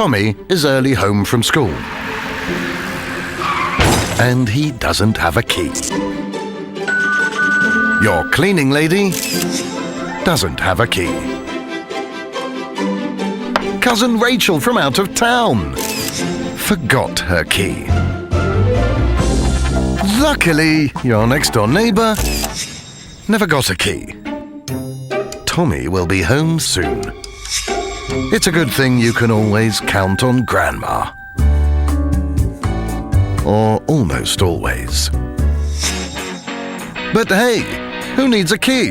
Tommy is early home from school. And he doesn't have a key. Your cleaning lady doesn't have a key. Cousin Rachel from out of town forgot her key. Luckily, your next-door neighbor never got a key. Tommy will be home soon. It's a good thing you can always count on Grandma. Or almost always. But hey, who needs a key?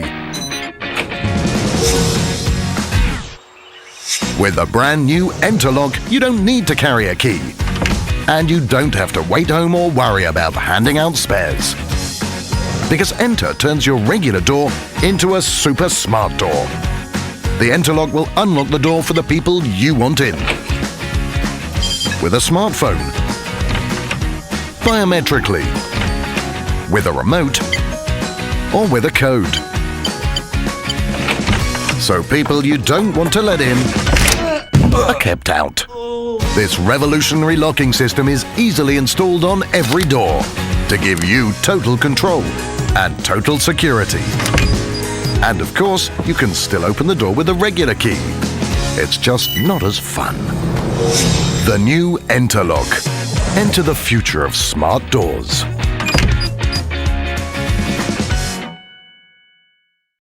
With a brand new Enter-Lock, you don't need to carry a key. And you don't have to wait home or worry about handing out spares. Because Enter turns your regular door into a super smart door. The Enter-Lock will unlock the door for the people you want in. With a smartphone, biometrically, with a remote, or with a code. So people you don't want to let in are kept out. This revolutionary locking system is easily installed on every door to give you total control and total security. And of course, you can still open the door with a regular key. It's just not as fun. The new Enter-Lock. Enter the future of smart doors.